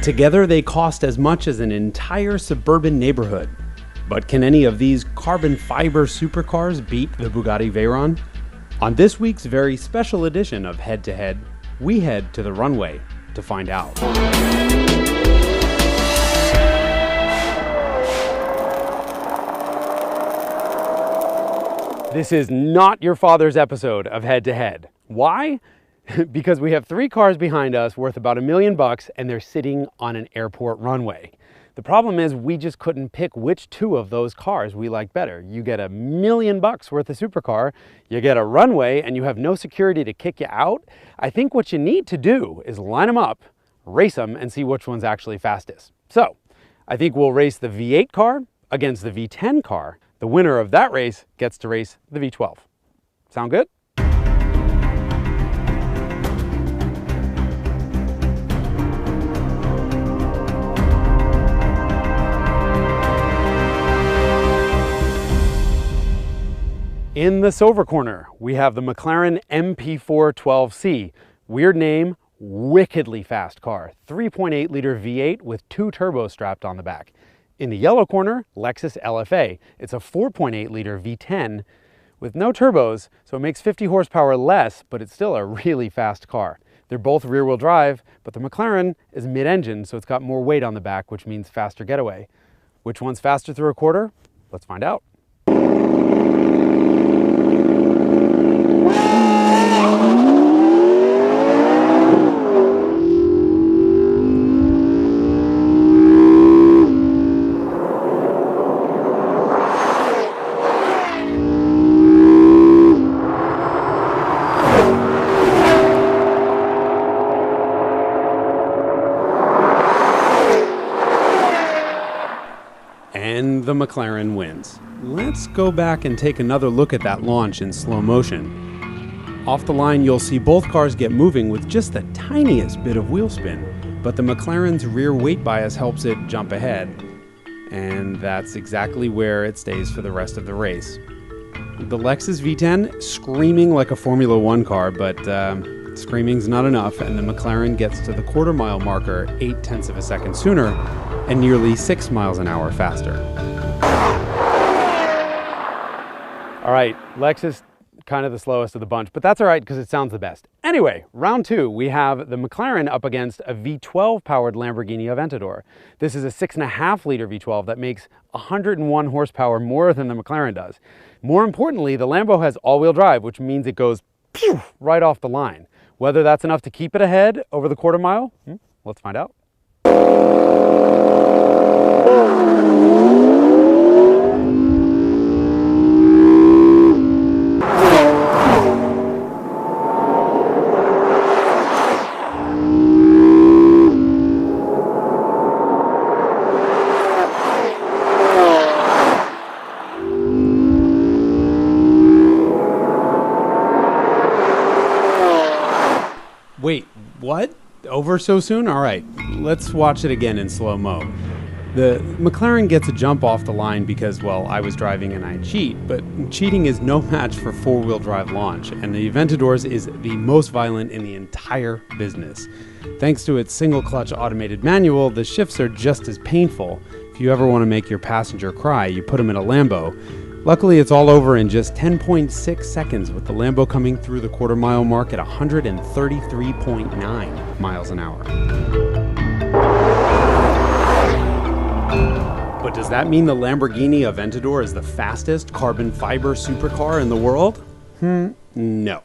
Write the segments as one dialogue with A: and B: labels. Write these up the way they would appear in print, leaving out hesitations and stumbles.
A: Together, they cost as much as an entire suburban neighborhood. But can any of these carbon fiber supercars beat the Bugatti Veyron? On this week's very special edition of Head to Head, we head to the runway to find out. This is not your father's episode of Head to Head. Why? Because we have three cars behind us worth about $1 million and they're sitting on an airport runway. The problem is we just couldn't pick which two of those cars we like better. You get $1 million worth of supercar, you get a runway, and you have no security to kick you out. I think what you need to do is line them up, race them, and see which one's actually fastest. So I think we'll race the V8 car against the V10 car. The winner of that race gets to race the V12. Sound good? In the silver corner, we have the McLaren MP412C. Weird name, wickedly fast car. 3.8 liter V8 with 2 turbos strapped on the back. In the yellow corner, Lexus LFA. It's a 4.8 liter V10 with no turbos, so it makes 50 horsepower less, but it's still a really fast car. They're both rear-wheel drive, but the McLaren is mid-engine, so it's got more weight on the back, which means faster getaway. Which one's faster through a quarter? Let's find out. And the McLaren wins. Let's go back and take another look at that launch in slow motion. Off the line, you'll see both cars get moving with just the tiniest bit of wheel spin, but the McLaren's rear weight bias helps it jump ahead. And that's exactly where it stays for the rest of the race. The Lexus V10 screaming like a Formula One car, but screaming's not enough, and the McLaren gets to the quarter-mile marker 0.8 of a second sooner and nearly 6 miles an hour faster. All right, Lexus, kind of the slowest of the bunch, but that's all right because it sounds the best. Anyway, round two, we have the McLaren up against a V12-powered Lamborghini Aventador. This is a 6.5 liter V12 that makes 101 horsepower more than the McLaren does. More importantly, the Lambo has all-wheel drive, which means it goes pew, right off the line. Whether that's enough to keep it ahead over the quarter mile, let's find out. Wait, what? Over so soon? All right, let's watch it again in slow-mo. The McLaren gets a jump off the line because, well, I was driving and I cheat, but cheating is no match for four-wheel drive launch, and the Aventador's is the most violent in the entire business. Thanks to its single-clutch automated manual, the shifts are just as painful. If you ever want to make your passenger cry, you put them in a Lambo. Luckily, it's all over in just 10.6 seconds, with the Lambo coming through the quarter-mile mark at 133.9 miles an hour. But does that mean the Lamborghini Aventador is the fastest carbon fiber supercar in the world? No.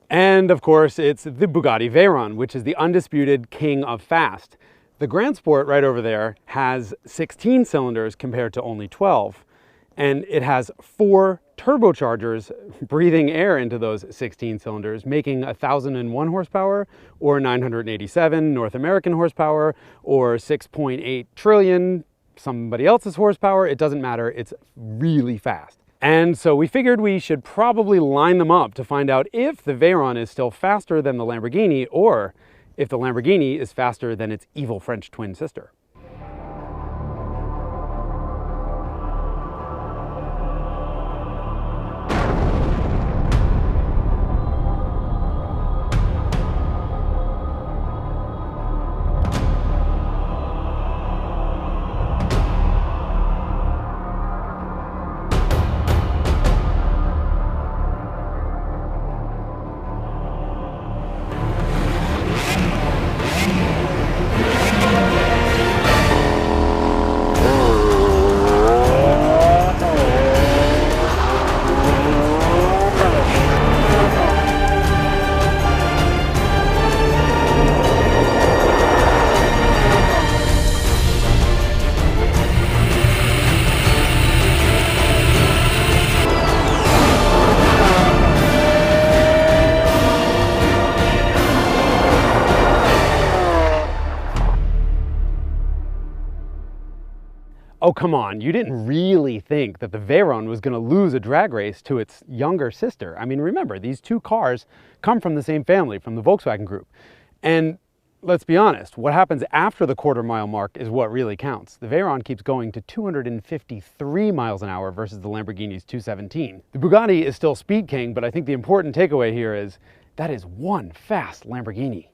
A: And of course, it's the Bugatti Veyron, which is the undisputed king of fast. The Grand Sport right over there has 16 cylinders compared to only 12. And it has 4 turbochargers breathing air into those 16 cylinders, making 1,001 horsepower or 987 North American horsepower or 6.8 trillion somebody else's horsepower. It doesn't matter. It's really fast. And so we figured we should probably line them up to find out if the Veyron is still faster than the Lamborghini, or if the Lamborghini is faster than its evil French twin sister. Oh, come on, you didn't really think that the Veyron was going to lose a drag race to its younger sister. I mean, remember, these two cars come from the same family, from the Volkswagen Group. And let's be honest, what happens after the quarter-mile mark is what really counts. The Veyron keeps going to 253 miles an hour versus the Lamborghini's 217. The Bugatti is still speed king, but I think the important takeaway here is that is one fast Lamborghini.